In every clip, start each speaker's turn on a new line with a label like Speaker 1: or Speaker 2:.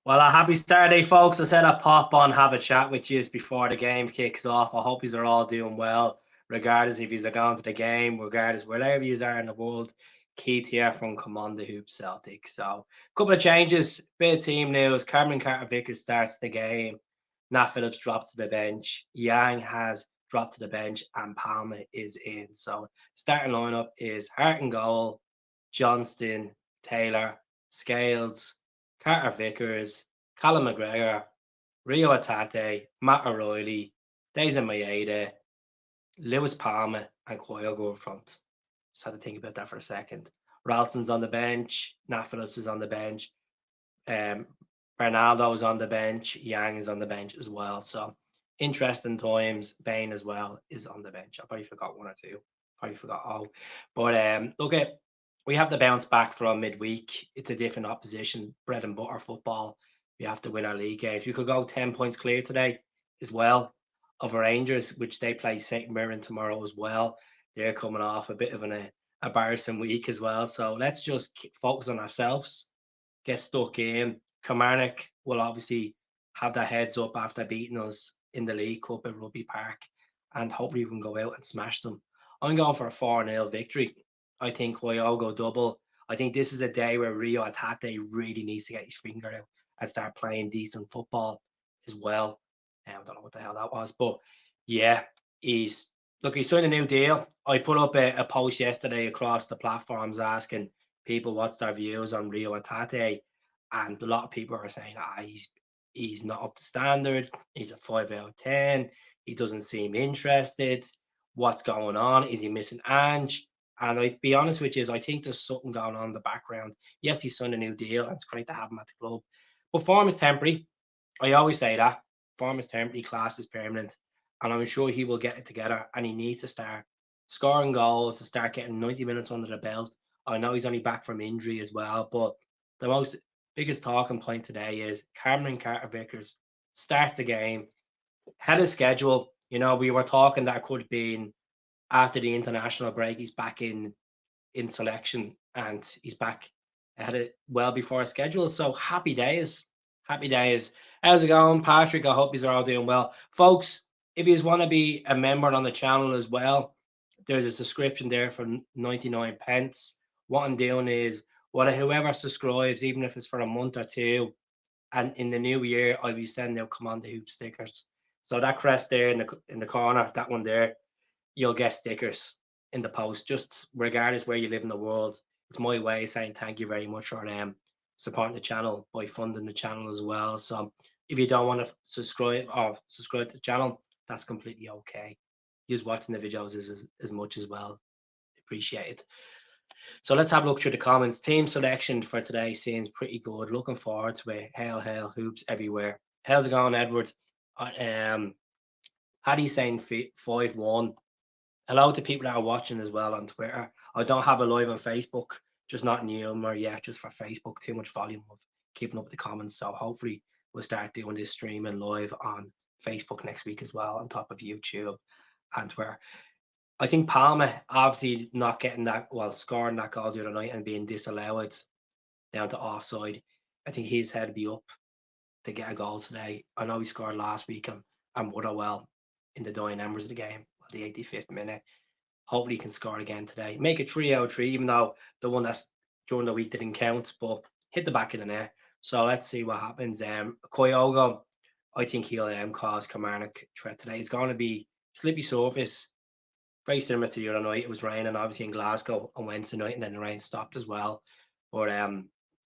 Speaker 1: Well, a happy Saturday, folks. I said I'd pop on, have a chat with you before the game kicks off. I hope you are all doing well, regardless if you're going to the game, regardless wherever you are in the world. Keith here from Come On the Hoop Celtic. So, a couple of changes, bit of team news. Cameron Carter-Vickers starts the game. Nat Phillips drops to the bench. Yang has dropped to the bench, and Palmer is in. So, starting lineup is Hart and goal, Johnston, Taylor, Scales, Carter Vickers, Callum McGregor, Rio Atate, Matt O'Reilly, Daisy Maeda, Lewis Palmer, and Kyogo up front. Just had to think about that for a second. Ralston's on the bench, Nat Phillips is on the bench, um, Bernardo's on the bench, Yang is on the bench as well. So interesting times. Bain as well is on the bench. I probably forgot one or two. Probably forgot all. But look at we have to bounce back from midweek. It's a different opposition, bread and butter football. We have to win our league games. We could go 10 points clear today as well of our Rangers, which they play St. Mirren tomorrow as well. They're coming off a bit of an embarrassing week as well. So let's just focus on ourselves, get stuck in. Kilmarnock will obviously have their heads up after beating us in the League Cup at Rugby Park, and hopefully we can go out and smash them. I'm going for a 4-0 victory. I think Kyogo double. I think this is a day where Rio Atate really needs to get his finger out and start playing decent football as well. I don't know what the hell that was, but yeah, he's signed a new deal. I put up a post yesterday across the platforms asking people what's their views on Rio Atate, and a lot of people are saying, he's not up to standard. He's a 5 out of 10. He doesn't seem interested. What's going on? Is he missing Ange? And I'd be honest with you, I think there's something going on in the background. Yes, he signed a new deal, and it's great to have him at the club. But form is temporary. I always say that. Form is temporary, class is permanent. And I'm sure he will get it together, and he needs to start scoring goals, to start getting 90 minutes under the belt. I know he's only back from injury as well, but the biggest talking point today is Cameron Carter-Vickers starts the game, had a schedule. We were talking that could have been after the international break. He's back in selection, and he's back ahead of well before schedule. So happy days. Happy days. How's it going, Patrick? I hope you're all doing well. Folks, if you want to be a member on the channel as well, there's a subscription there for 99 pence. What I'm doing is whoever subscribes, even if it's for a month or two, and in the new year, I'll be sending out Come On the Hoop stickers. So that crest there in the corner, that one there, you'll get stickers in the post, just regardless where you live in the world. It's my way of saying thank you very much for supporting the channel by funding the channel as well. So if you don't want to subscribe to the channel, that's completely okay. Just watching the videos is as much as well. Appreciate it. So let's have a look through the comments. Team selection for today seems pretty good. Looking forward to it. Hail, hail, hoops everywhere. How's it going, Edward? Paddy's saying 5-1. Hello to people that are watching as well on Twitter. I don't have a live on Facebook, just not in humor yet, just for Facebook. Too much volume of keeping up with the comments. So hopefully we'll start doing this streaming live on Facebook next week as well, on top of YouTube and Twitter. I think Palmer obviously not getting scoring that goal the other night and being disallowed down to offside. I think his head be up to get a goal today. I know he scored last week and Wotherwell in the dying embers of the game, the 85th minute. Hopefully he can score again today. Make it 3 out of 3, even though the one that's during the week didn't count, but hit the back of the net. So let's see what happens. Kyogo, I think he'll cause Kilmarnock threat today. It's going to be slippy surface, very similar to the other night. It was raining obviously in Glasgow on Wednesday night, and then the rain stopped as well. But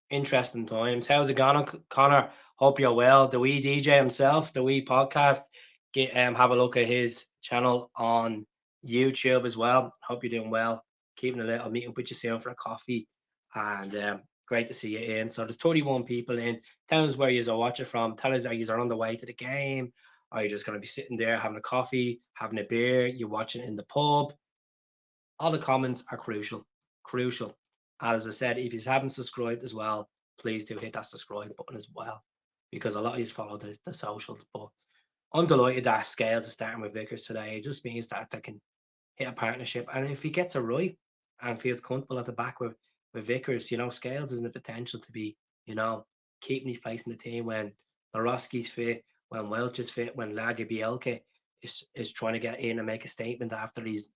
Speaker 1: interesting times. How's it going, Connor? Hope you're well. The wee DJ himself, the wee podcast, have a look at his channel on YouTube as well. Hope you're doing well. Keeping a little meet up with you soon for a coffee, and great to see you in. So there's 31 people in. Tell us where you are watching from. Tell us, are you on the way to the game? Are you just going to be sitting there having a coffee, having a beer? You're watching in the pub? All the comments are crucial. Crucial. As I said, if you haven't subscribed as well, please do hit that subscribe button as well, because a lot of you follow the socials. But I'm delighted that Scales is starting with Vickers today. It just means that they can hit a partnership. And if he gets it right and feels comfortable at the back with Vickers, Scales has the potential to be, keeping his place in the team when Lorowski's fit, when Welch is fit, when Lagerbielke is trying to get in and make a statement after his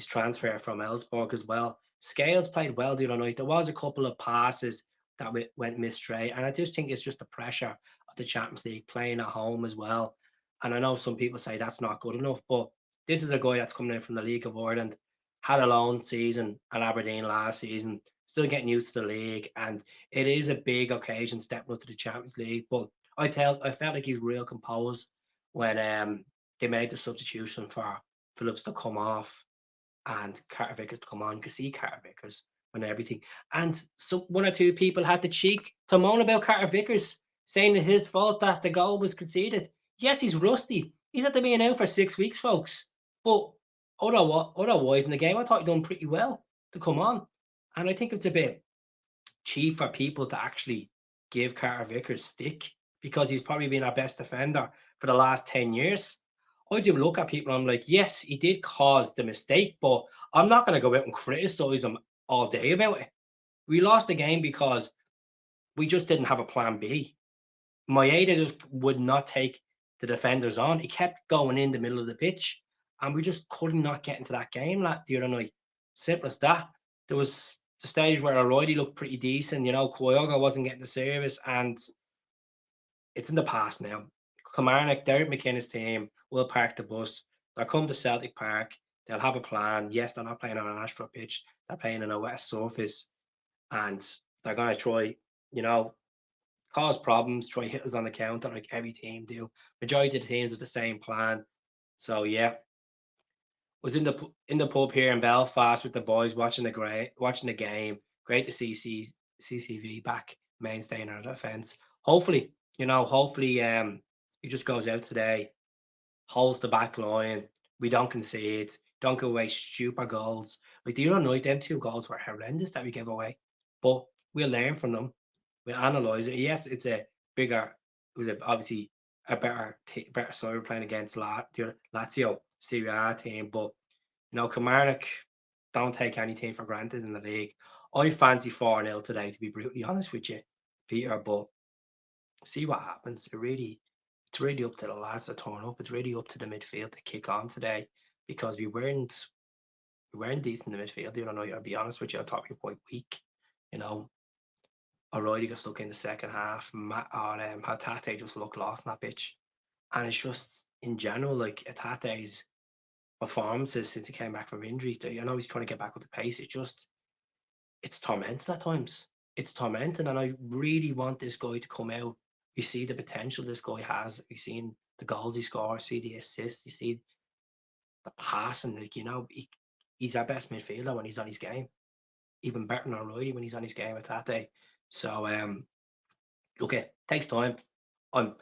Speaker 1: transfer from Elfsborg as well. Scales played well the other night. There was a couple of passes that went mistray, and I just think it's just the pressure of the Champions League playing at home as well. And I know some people say that's not good enough, but this is a guy that's coming in from the League of Ireland, had a loan season at Aberdeen last season, still getting used to the league, and it is a big occasion stepping up to the Champions League. But I felt like he's real composed when they made the substitution for Phillips to come off and Carter Vickers to come on. You could see Carter Vickers and everything. And so one or two people had the cheek to moan about Carter Vickers, saying it's his fault that the goal was conceded. Yes, he's rusty. He's had to be out for 6 weeks, folks. But otherwise in the game, I thought he done pretty well to come on. And I think it's a bit cheap for people to actually give Carter Vickers stick because he's probably been our best defender for the last 10 years. I do look at people and I'm like, yes, he did cause the mistake, but I'm not going to go out and criticize him all day about it. We lost the game because we just didn't have a plan B. Maeda just would not take the defenders on. He kept going in the middle of the pitch, and we just could not get into that game the other night. Simple as that. There was the stage where O'Reilly looked pretty decent. Kyogo wasn't getting the service, and it's in the past now. Kilmarnock, Derek McKinnon team will park the bus. They'll come to Celtic Park. They'll have a plan. Yes, they're not playing on an astro pitch. They're playing on a wet surface. And they're going to try, cause problems, try hit us on the counter like every team do. Majority of the teams have the same plan. So, yeah. Was in the pub here in Belfast with the boys watching the game. Great to see CCV back mainstay in our defence. Hopefully, he just goes out today, holds the back line. We don't concede, don't give away stupid goals. Like the other night, them 2 goals were horrendous that we gave away. But we'll learn from them. We'll analyse it. Yes, it was obviously a better side we're playing against the Lazio Serie A team. But, Kilmarnock don't take anything for granted in the league. I fancy 4-0 today, to be brutally honest with you, Peter. But see what happens. It's really up to the lads to turn up. It's really up to the midfield to kick on today because we weren't decent in the midfield. I'll be honest with you, I thought we were quite weak. O'Reilly got stuck in the second half. Hatate just looked lost in that pitch. And it's just, in general, like Hatate's performances since he came back from injury, he's trying to get back up the pace. It's tormenting at times. It's tormenting, and I really want this guy to come out. You see the potential this guy has. You've seen the goals he scores, see the assists, you see the passing. He's our best midfielder when he's on his game. Even better than O'Reilly when he's on his game at that day. So, look, it takes time. I'm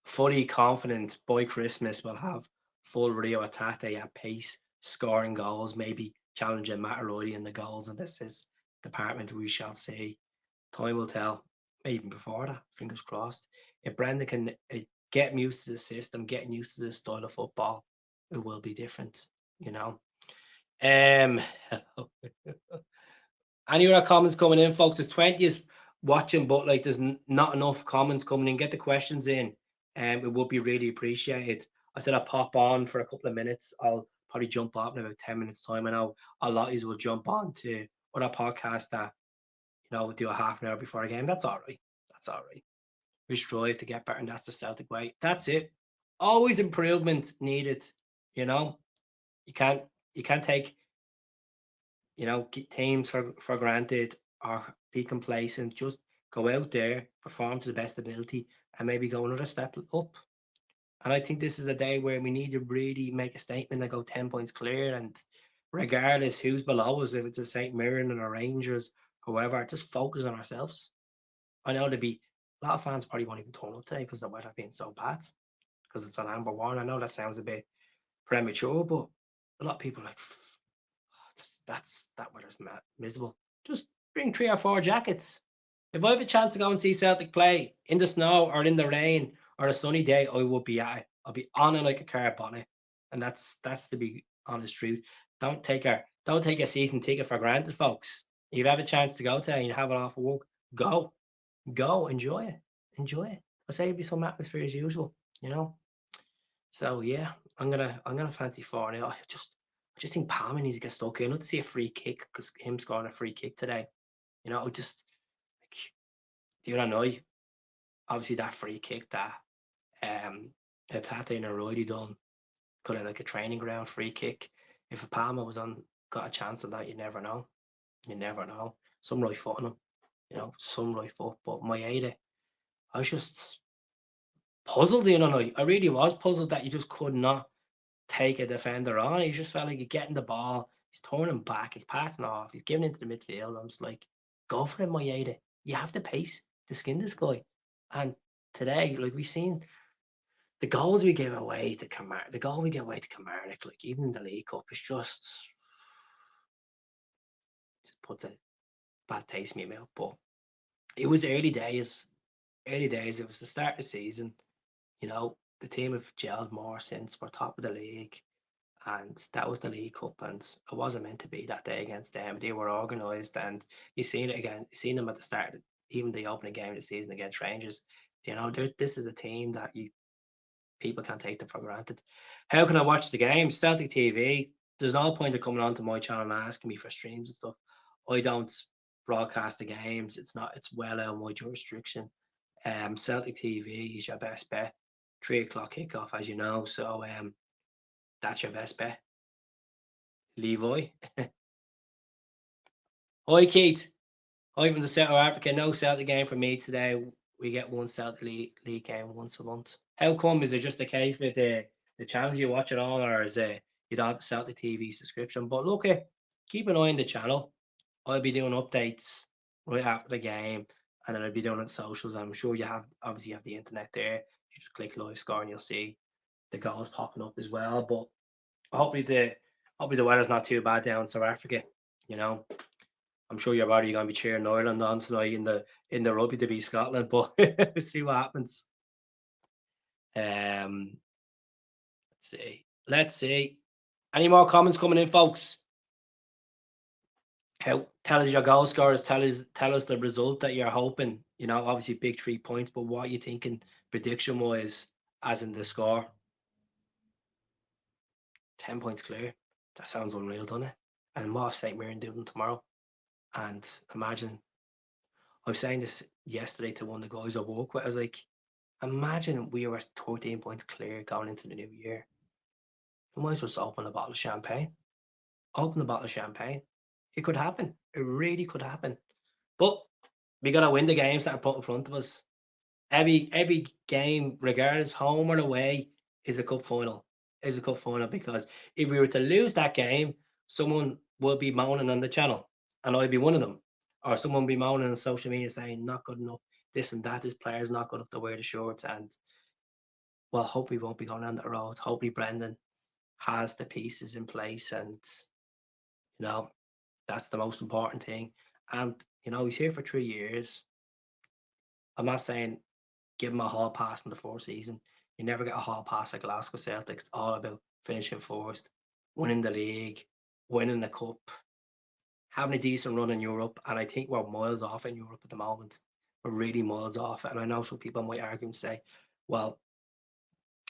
Speaker 1: fully confident by Christmas we'll have full Rio Atate at pace, scoring goals, maybe challenging Matt O'Reilly in the goals and assists department. We shall see. Time will tell. Even before that, fingers crossed. If Brendan can get used to the system, getting used to this style of football, it will be different, Any other comments coming in, folks? There's 20s watching, but there's not enough comments coming in. Get the questions in, and it would be really appreciated. I said I'll pop on for a couple of minutes. I'll probably jump off in about 10 minutes time. I know a lot of you will jump on to other podcasts that we'll do a half an hour before a game. That's all right. We strive to get better, and that's the Celtic way. That's it. Always improvement needed. You can't take teams for granted or be complacent. Just go out there, perform to the best ability, and maybe go another step up. And I think this is a day where we need to really make a statement and go 10 points clear. And regardless who's below us, if it's a St. Mirren or Rangers, whoever, just focus on ourselves. I know there'll be a lot of fans probably won't even turn up today because the weather being so bad, because it's an amber one. I know that sounds a bit premature, but a lot of people are like, that weather's miserable. Just bring 3 or 4 jackets. If I have a chance to go and see Celtic play in the snow or in the rain or a sunny day, I would be at it. I'll be on it like a car bonnet. And that's to be honest truth. Don't take a season ticket for granted, folks. If you have a chance to go today and you have it off of work, go. Go, enjoy it. Enjoy it. I say it'd be some atmosphere as usual, you know. So yeah, I'm gonna fancy 4-0. I just think Palmer needs to get stuck in. I'd love to see a free kick because him scoring a free kick today. Just like the other night, obviously that free kick that um Tate and O'Reilly done, kind of like a training ground free kick. If a Palmer was on got a chance of that, you never know. You never know. Some right foot on him, some right foot. But my Ada, I was just puzzled the other night. I really was puzzled that you just could not take a defender on. He just felt like he's getting the ball, he's turning back, he's passing off, he's giving into the midfield. I'm just like, go for it, Moyeda. You have the pace to skin this guy. And today, like we've seen the goals we gave away to Kilmarnock, the goal we gave away to Kilmarnock, like even in the League Cup, it's just puts a bad taste in my mouth. But it was early days. Early days. It was the start of the season. The team have gelled more since we're top of the league. And that was the League Cup, and it wasn't meant to be that day against them. They were organised, and you seen it again. You seen them at the start, even the opening game of the season against Rangers. This is a team that people can't take them for granted. How can I watch the game? Celtic TV. There's no point of coming onto my channel and asking me for streams and stuff. I don't broadcast the games. It's well out of my jurisdiction. Celtic TV is your best bet. 3 o'clock kickoff, as you know. So that's your best bet. Levi. Hi, Keith. Hi from the South of Africa. No Celtic game for me today. We get one Celtic League game once a month. How come? Is it just the case with the channels you watch it on, or is it you don't have the Celtic TV subscription? But look, keep an eye on the channel. I'll be doing updates right after the game, and then I'll be doing it on socials. I'm sure obviously you have the internet there. You just click live score and you'll see the goals popping up as well. But hopefully the weather's not too bad down in South Africa. You know, I'm sure you're already going to be cheering Ireland on tonight in the rugby to beat Scotland, but we'll see what happens. Um, let's see. Let's see. Any more comments coming in, folks? Tell us your goal scorers. Tell us the result that you're hoping. Obviously big 3 points, but what you thinking prediction wise, as in the score? 10 points clear. That sounds unreal, doesn't it? And what if St. Mirren do them tomorrow? And imagine, I was saying this yesterday to one of the guys I work with. I was like, imagine we were 13 points clear going into the new year. We might as well just open a bottle of champagne. Open a bottle of champagne. It could happen. It really could happen. But we gotta win the games that are put in front of us. Every game, regardless home or away, is a cup final. Is a cup final, because if we were to lose that game, someone will be moaning on the channel, and I'd be one of them. Or someone will be moaning on social media saying not good enough, this and that, this player's not good enough to wear the shorts. And well, hope we won't be going down that road. Hopefully Brendan has the pieces in place, and you know, that's the most important thing. And he's here for 3 years. I'm not saying give him a hall pass in the fourth season. You never get a hall pass at Glasgow Celtic. It's all about finishing first, winning the league, winning the cup, having a decent run in Europe. And I think we're miles off in Europe at the moment. We're really miles off. And I know some people might argue and say, well,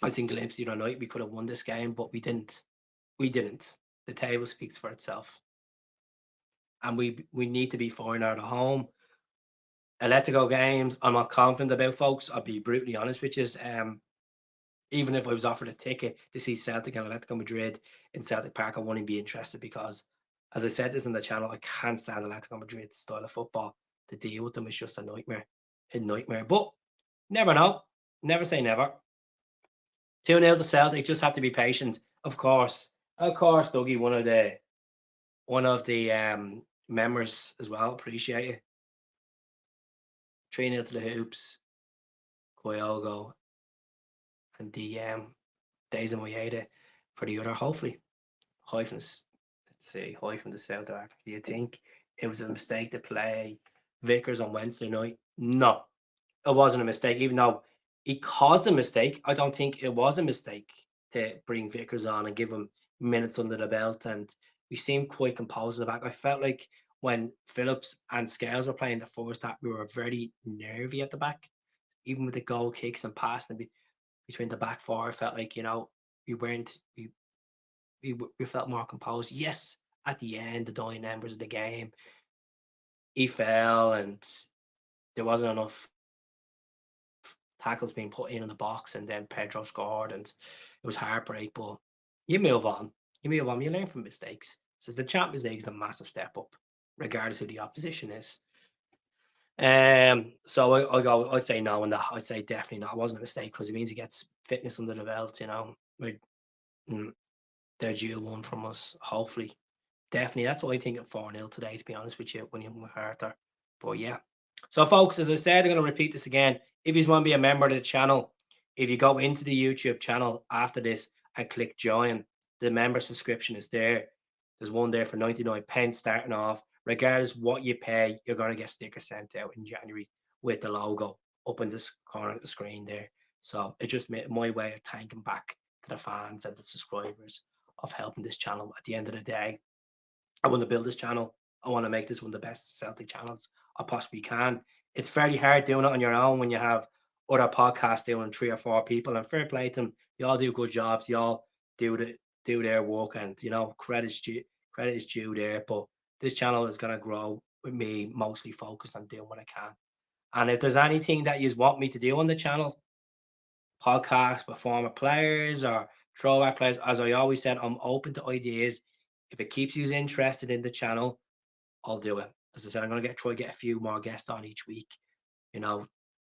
Speaker 1: I think glimpse the other night we could have won this game, but we didn't. We didn't. The table speaks for itself. And we need to be fine out of home. Atletico games, I'm not confident about, folks. I'll be brutally honest with you. Even if I was offered a ticket to see Celtic and Atletico Madrid in Celtic Park, I wouldn't be interested because, as I said this on the channel, I can't stand Atletico Madrid's style of football. To deal with them is just a nightmare. But never know. Never say never. 2-0 to Celtic. Just have to be patient. Of course, Dougie, one of the members as well. Appreciate it. 3-0 to the Hoops. Kyogo and DM. Days of Moyeda for the other. Hopefully, high from the South of Africa. Do you think it was a mistake to play Vickers on Wednesday night? No, it wasn't a mistake. Even though he caused a mistake, I don't think it was a mistake to bring Vickers on and give him minutes under the belt. And we seemed quite composed in the back. I felt like when Phillips and Scales were playing the first half, we were very nervy at the back, even with the goal kicks and passing between the back four. I felt like, we weren't we felt more composed. Yes, at the end, the dying embers of the game, he fell and there wasn't enough tackles being put in the box, and then Pedro scored, and it was heartbreak. But you move on. You move on. You learn from mistakes. So the Champions League is a massive step up, regardless who the opposition is. So I'd say no, and I'd say definitely not. It wasn't a mistake because it means he gets fitness under the belt. Like, they're due one from us, hopefully. Definitely, that's what I think of 4-0 today, to be honest with you, when you're MacArthur. But yeah. So, folks, as I said, I'm going to repeat this again. If you want to be a member of the channel, if you go into the YouTube channel after this and click join, the member subscription is there. There's one there for 99 pence starting off. Regardless what you pay, you're going to get stickers sent out in January with the logo up in this corner of the screen there. So it's just my way of thanking back to the fans and the subscribers of helping this channel. At the end of the day, I want to build this channel. I want to make this one of the best Celtic channels I possibly can. It's very hard doing it on your own when you have other podcasts doing 3 or 4 people. And fair play to them, you all do good jobs. You all do their work, and credit is due there. But this channel is going to grow with me mostly focused on doing what I can. And if there's anything that you want me to do on the channel, podcasts with former players or throwback players, as I always said, I'm open to ideas. If it keeps you interested in the channel, I'll do it. As I said, I'm going to try to get a few more guests on each week.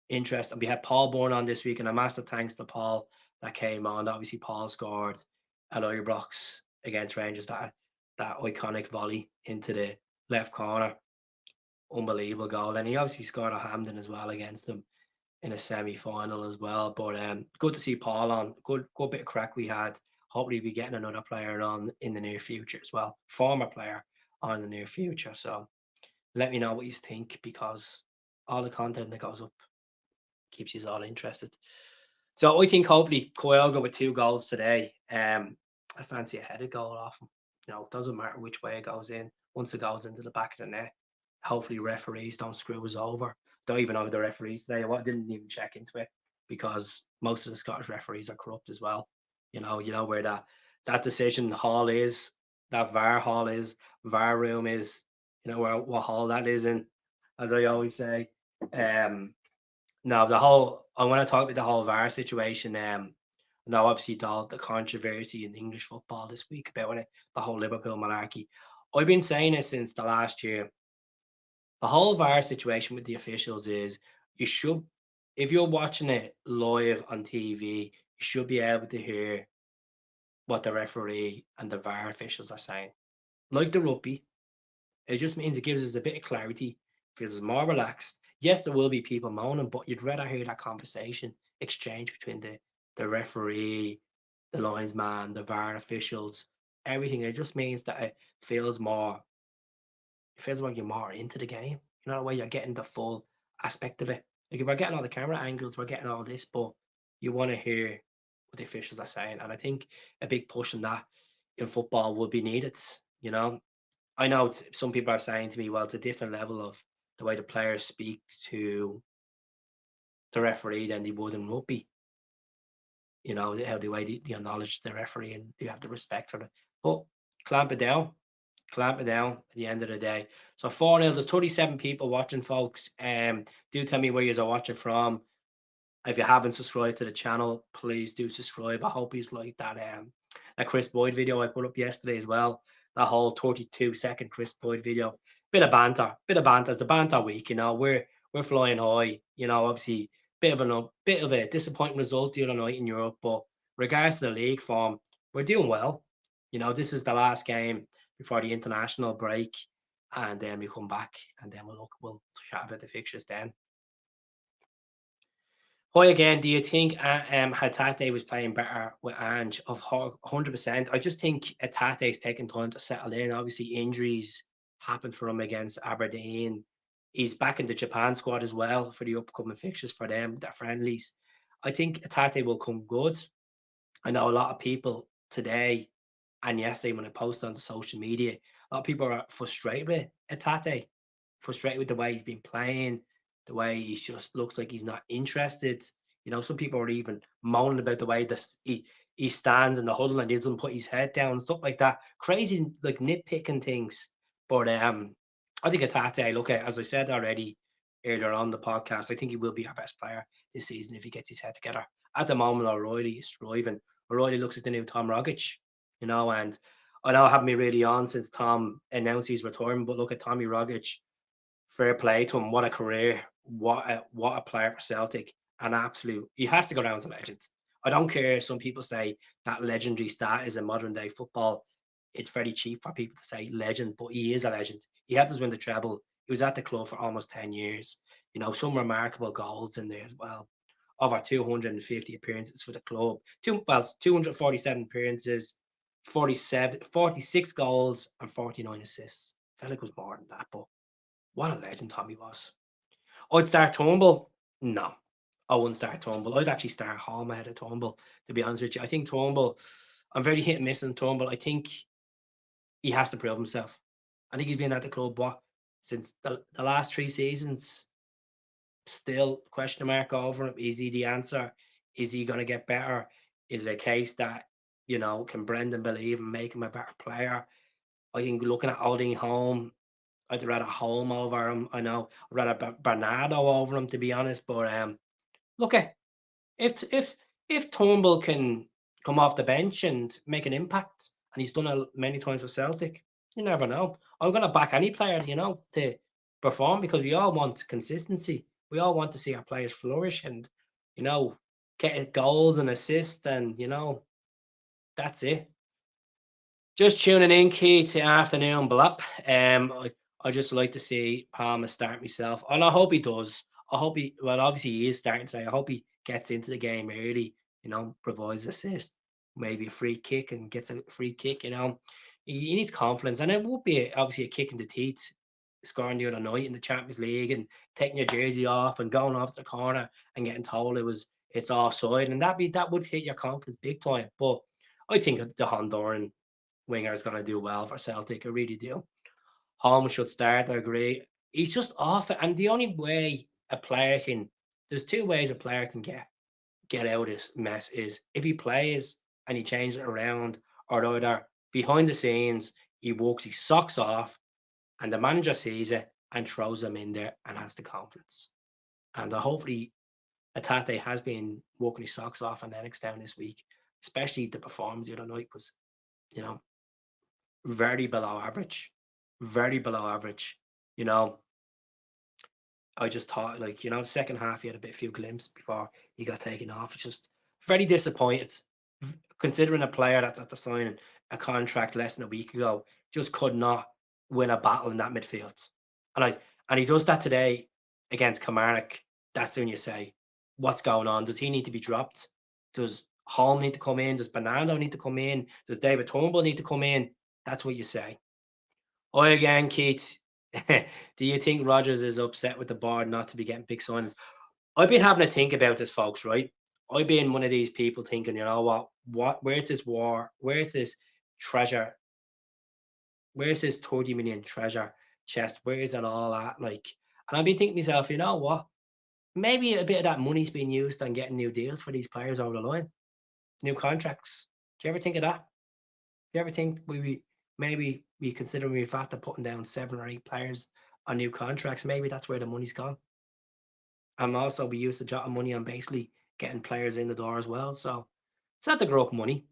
Speaker 1: Interest. And we had Paul Bourne on this week, and a massive thanks to Paul that came on. Obviously, Paul scored at Ibrox against Rangers, that iconic volley into the left corner. Unbelievable goal. And he obviously scored at Hampden as well against them in a semi-final as well. But good to see Paul on. Good bit of crack we had. Hopefully we getting another player on in the near future as well. Former player on in the near future. So let me know what you think, because all the content that goes up keeps you all interested. So I think hopefully Coyle go with 2 goals today. I fancy a headed goal off him. It doesn't matter which way it goes in. Once it goes into the back of the net, hopefully referees don't screw us over. Don't even know the referees today. I didn't even check into it, because most of the Scottish referees are corrupt as well. You know where that decision hall is, that VAR hall is, VAR room is. Where what hall that is in, as I always say. No, I want to talk about the whole VAR situation. Now, obviously, the controversy in English football this week about it, the whole Liverpool monarchy. I've been saying it since the last year. The whole VAR situation with the officials is, you should, if you're watching it live on TV, you should be able to hear what the referee and the VAR officials are saying. Like the rugby, it just means it gives us a bit of clarity, feels more relaxed. Yes, there will be people moaning, but you'd rather hear that conversation exchange between the referee, the linesman, the VAR officials, everything. It just means that it feels like you're more into the game. The way you're getting the full aspect of it. Like, if we're getting all the camera angles, we're getting all this, but you want to hear what the officials are saying. And I think a big push on that in football would be needed. I know some people are saying to me, well, it's a different level of the way the players speak to the referee than they would in rugby. How the way they acknowledge the referee and you have the respect for it. But clamp it down. Clamp it down at the end of the day. So 4-0, there's 37 people watching, folks. Do tell me where you are watching from. If you haven't subscribed to the channel, please do subscribe. I hope you like that Chris Boyd video I put up yesterday as well. That whole 32-second Chris Boyd video. Bit of banter. It's a banter week. We're flying high. Obviously bit of a disappointing result the other night in Europe, but regards to the league form, we're doing well. This is the last game before the international break, and then we come back and then we'll chat about the fixtures then. Hi again. Do you think Hatate was playing better with Ange? Of 100%. I just think Hatate's taking time to settle in. Obviously, injuries happened for him against Aberdeen. He's back in the Japan squad as well for the upcoming fixtures for them, their friendlies. I think Hatate will come good. I know a lot of people today and yesterday when I posted on the social media, A lot of people are frustrated with Atate, frustrated with the way he's been playing, the way he just looks like he's not interested. Some people are even moaning about the way that he stands in the huddle and he doesn't put his head down and stuff like that. Crazy, like nitpicking things. But I think Atate, look at, as I said already earlier on the podcast, I think he will be our best player this season if he gets his head together. At the moment, O'Reilly is thriving. O'Reilly looks like the new Tom Rogic, and I know I haven't been really on since Tom announced his retirement, but look at Tommy Rogic. Fair play to him. What a career. What a player for Celtic. An absolute. He has to go down as a legend. I don't care if some people say that legendary status in modern day football. It's very cheap for people to say legend, but he is a legend. He helped us win the treble. He was at the club for almost 10 years. Some remarkable goals in there as well. Over 250 appearances for the club. 247 appearances, 46 goals, and 49 assists. I felt like it was more than that, but what a legend Tommy was. I'd start Turnbull. No, I wouldn't start Turnbull. I'd actually start Holm ahead of Turnbull, to be honest with you. I think Turnbull, I'm very hit and miss on Turnbull. I think he has to prove himself. I think he's been at the club, since the last 3 seasons? Still question mark over him. Is he the answer? Is he going to get better? Is it a case that, can Brendan believe and make him a better player? I think looking at Odin Holm, I'd rather Holm over him. I know I'd rather Bernardo over him, to be honest. But look at if Turnbull can come off the bench and make an impact, and he's done it many times for Celtic, you never know. I'm going to back any player, to perform, because we all want consistency. We all want to see our players flourish and, get goals and assists, and that's it. Just tuning in, Key, to Afternoon Blap. I just like to see Palmer start myself, and I hope he does. I hope well, obviously he is starting today. I hope he gets into the game early, provides assist, maybe a free kick and gets a free kick, He needs confidence, and it would be obviously a kick in the teeth, scoring the other night in the Champions League and taking your jersey off and going off the corner and getting told it's offside, and that would hit your confidence big time. But I think the Honduran winger is going to do well for Celtic. I really do. Holmes should start. I agree. He's just off it, and the only way a player can there's two ways a player can get out of this mess is if he plays and he changes it around, or either behind the scenes he walks his socks off, and the manager sees it and throws him in there and has the confidence. And hopefully, Atate has been walking his socks off and Lennox down this week, especially the performance the other night was, you know, very below average, very below average. You know, I just thought, like, second half he had a few glimpses before he got taken off. It's just very disappointed, considering a player that's at the signing a contract less than a week ago, just could not win a battle in that midfield. And he does that today against Kilmarnock. That's when you say, what's going on? Does he need to be dropped? Does Hall need to come in? Does Bernardo need to come in? Does David Turnbull need to come in? That's what you say. Oh, again, Keith. Do you think Rodgers is upset with the board not to be getting big signings? I've been having to think about this, folks, right? I've been one of these people thinking, where's this war? Where's this treasure? Where's this 30 million treasure chest? Where is it all at? Like, and I've been thinking to myself, you know what? Maybe a bit of that money's being used on getting new deals for these players over the line, new contracts. Do you ever think of that? Do you ever think maybe we consider we've had to putting down 7 or 8 players on new contracts? Maybe that's where the money's gone. And also we used a lot of money on basically getting players in the door as well. So it's not the grow up money.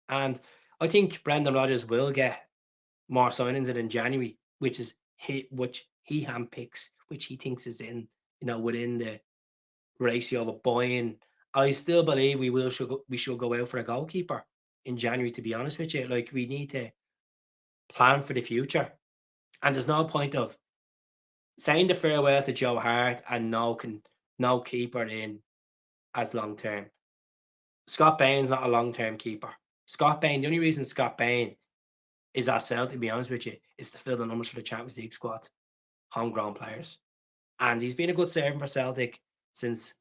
Speaker 1: And I think Brendan Rodgers will get more signings in January, which he handpicks, which he thinks is within the ratio of buying. I still believe we should go out for a goalkeeper in January, to be honest with you. Like, we need to plan for the future. And there's no point of saying the farewell to Joe Hart and no keeper in as long term. Scott Bain's not a long term keeper. Scott Bain, the only reason Scott Bain is at Celtic, to be honest with you, is to fill the numbers for the Champions League squad, homegrown players. And he's been a good servant for Celtic since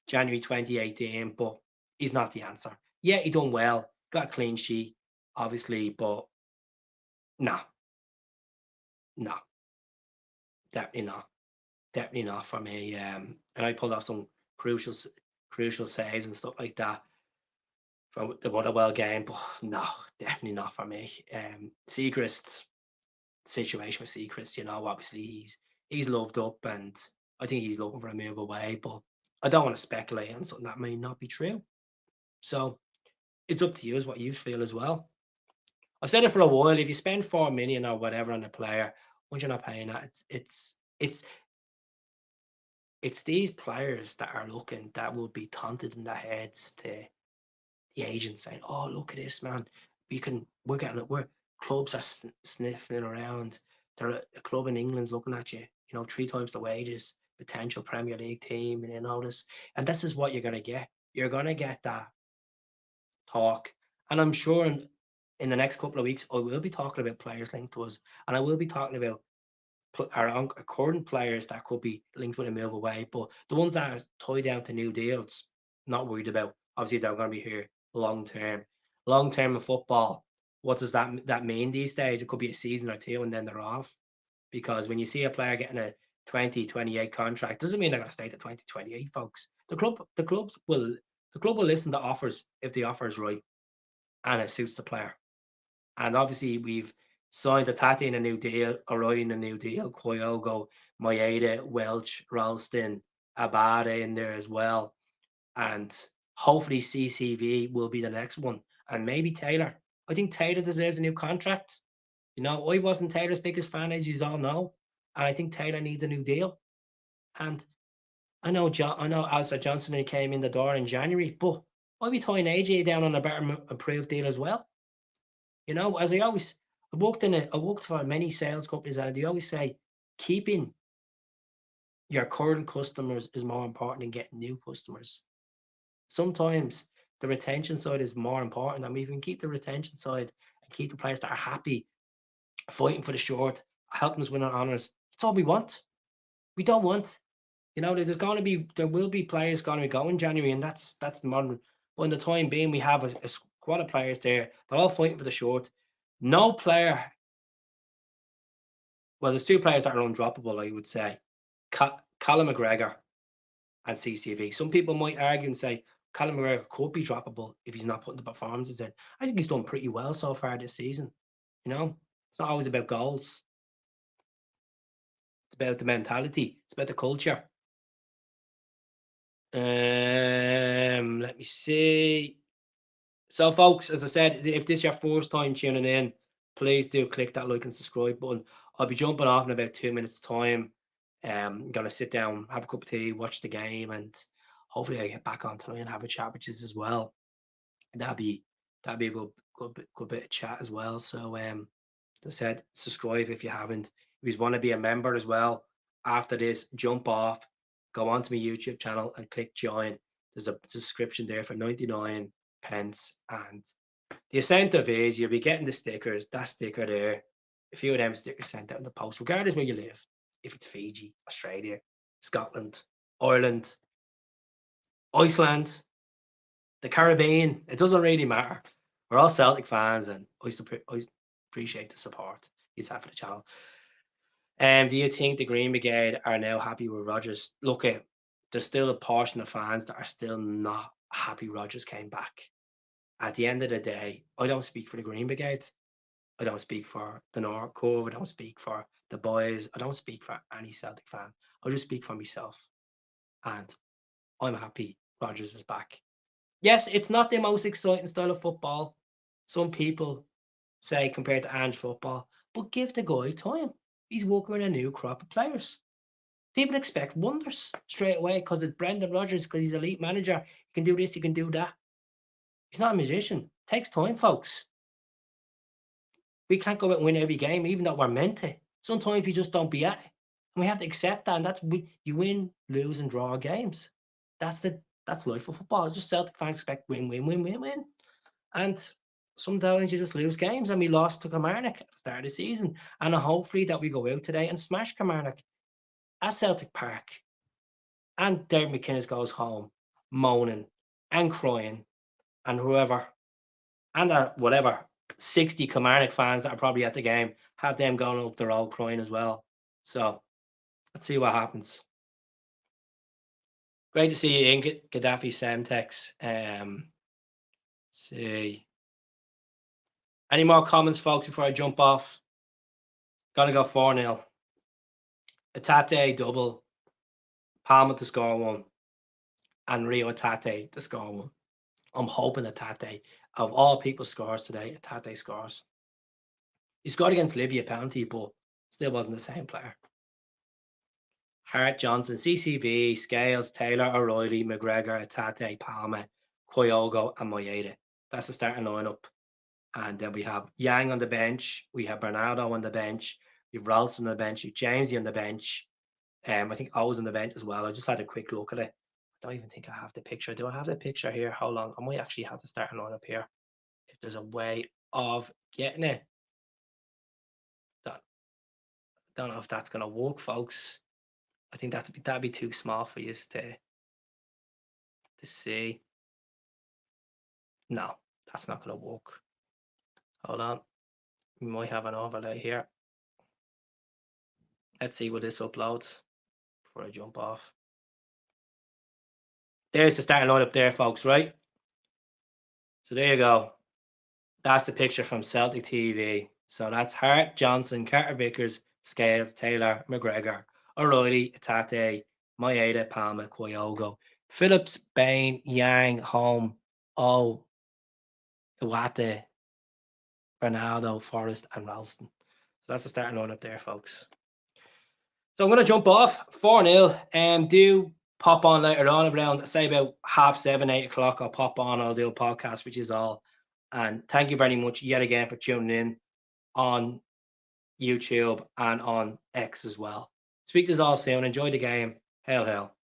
Speaker 1: January 2018, but he's not the answer. Yeah, he done well, got a clean sheet, obviously, but nah. No, definitely not. Definitely not for me. And I pulled off some crucial crucial saves and stuff like that from the Motherwell game, but no, definitely not for me. Seacrest situation with Seacrest, obviously he's loved up, and I think he's looking for a move away, but I don't want to speculate on something that may not be true. So it's up to you as what you feel as well. I've said it for a while. If you spend 4 million or whatever on a player, once you're not paying that, it's these players that are looking that will be taunted in their heads to the agent saying, "Oh, look at this, man. We're getting it. We're clubs are sniffing around. There a club in England's looking at you. 3 times the wages, potential Premier League team, and all this. And this is what you're gonna get. You're gonna get that talk. And I'm sure in the next couple of weeks, I will be talking about players linked to us, and I will be talking about our current players that could be linked with a move away. But the ones that are tied down to new deals, not worried about. Obviously, they're going to be here long term. Long term in football, what does that mean these days? It could be a season or two, and then they're off. Because when you see a player getting a 2028 contract, doesn't mean they're going to stay to 2028, folks. The club will listen to offers if the offer is right and it suits the player. And obviously, we've signed a Tati in a new deal, O'Reilly in a new deal, Kyogo, Maeda, Welch, Ralston, Abada in there as well. And hopefully, CCV will be the next one. And maybe Taylor. I think Taylor deserves a new contract. I wasn't Taylor's biggest fan, as you all know. And I think Taylor needs a new deal. And I know Alistair Johnson came in the door in January, but I'll be tying AJ down on a better approved deal as well. As I worked for many sales companies, and they always say keeping your current customers is more important than getting new customers. Sometimes the retention side is more important. I mean, if we can keep the retention side and keep the players that are happy, fighting for the short, helping us win our honours, that's all we want. We don't want, there will be players going to go in January, and that's the modern. But in the time being, we have a squad of players there. They're all fighting for the short. No player. Well, there's two players that are undroppable, I would say. Callum McGregor and CCV. Some people might argue and say Callum McGregor could be droppable if he's not putting the performances in. I think he's done pretty well so far this season. It's not always about goals. It's about the mentality. It's about the culture. Let me see. So, folks, as I said, if this is your first time tuning in, please do click that like and subscribe button. I'll be jumping off in about 2 minutes' time. I'm gonna sit down, have a cup of tea, watch the game, and hopefully I get back on tonight and have a chat with you as well. That'd be a good bit of chat as well. So, as I said, subscribe if you haven't. If you want to be a member as well, after this, jump off, go onto my YouTube channel and click join. There's a subscription there for 99 pence, and the incentive is you'll be getting the stickers, that sticker there, a few of them stickers sent out in the post, regardless where you live. If it's Fiji, Australia, Scotland, Ireland, Iceland, the Caribbean, it doesn't really matter. We're all Celtic fans, and I appreciate the support he's had for the channel. Do you think the Green Brigade are now happy with Rodgers? Look, there's still a portion of fans that are still not happy Rodgers came back. At the end of the day, I don't speak for the Green Brigade. I don't speak for the North Cove. I don't speak for the boys. I don't speak for any Celtic fan. I just speak for myself. And I'm happy Rodgers is back. Yes, it's not the most exciting style of football. Some people say compared to Ange football, but give the guy time. He's working with a new crop of players. People expect wonders straight away because it's Brendan Rodgers, because he's a elite manager. He can do this, he can do that. He's not a magician. It takes time, folks. We can't go out and win every game, even though we're meant to. Sometimes we just don't be at it. And we have to accept that. And you win, lose, and draw games. That's life of football. It's just Celtic fans expect win, win, win, win, win. And sometimes you just lose games. And we lost to Kilmarnock at the start of the season. And hopefully that we go out today and smash Kilmarnock at Celtic Park. And Derek McInnes goes home moaning and crying and whoever and whatever 60 Kilmarnock fans that are probably at the game, have them going up their old crying as well. So let's see what happens. Great to see you in, Gaddafi Semtex. See. Any more comments, folks, before I jump off? Gonna go 4-0. Atate double. Palmer to score one. And Rio Atate to score one. I'm hoping Atate, of all people, scores today. Atate scores. He scored against Livia penalty, but still wasn't the same player. Hart, Johnson, CCV, Scales, Taylor, O'Reilly, McGregor, Atate, Palmer, Kyogo, and Moyeda. That's the starting lineup. And then we have Yang on the bench. We have Bernardo on the bench. We have Ralston on the bench. We have Jamesy on the bench. I think O's on the bench as well. I just had a quick look at it. I don't even think I have the picture. Do I have the picture here? Hold on. I might actually have to start a lineup here. If there's a way of getting it. Don't know if that's going to work, folks. I think that'd be too small for you to see. No, that's not going to work. Hold on. We might have an overlay here. Let's see what this uploads before I jump off. There's the starting lineup there, folks, right? So there you go. That's the picture from Celtic TV. So that's Hart, Johnson, Carter Vickers, Scales, Taylor, McGregor, O'Reilly, Atate, Maeda, Palmer, Kyogo, Phillips, Bain, Yang, Home, O, Iwate, Ronaldo, Forrest, and Ralston. So that's the starting lineup there, folks. So I'm going to jump off 4-0. Do pop on later on around, say about 7:30, 8 o'clock. I'll pop on. I'll do a podcast, which is all. And thank you very much yet again for tuning in on YouTube and on X as well. Speak to us all soon. Enjoy the game. Hail, hail.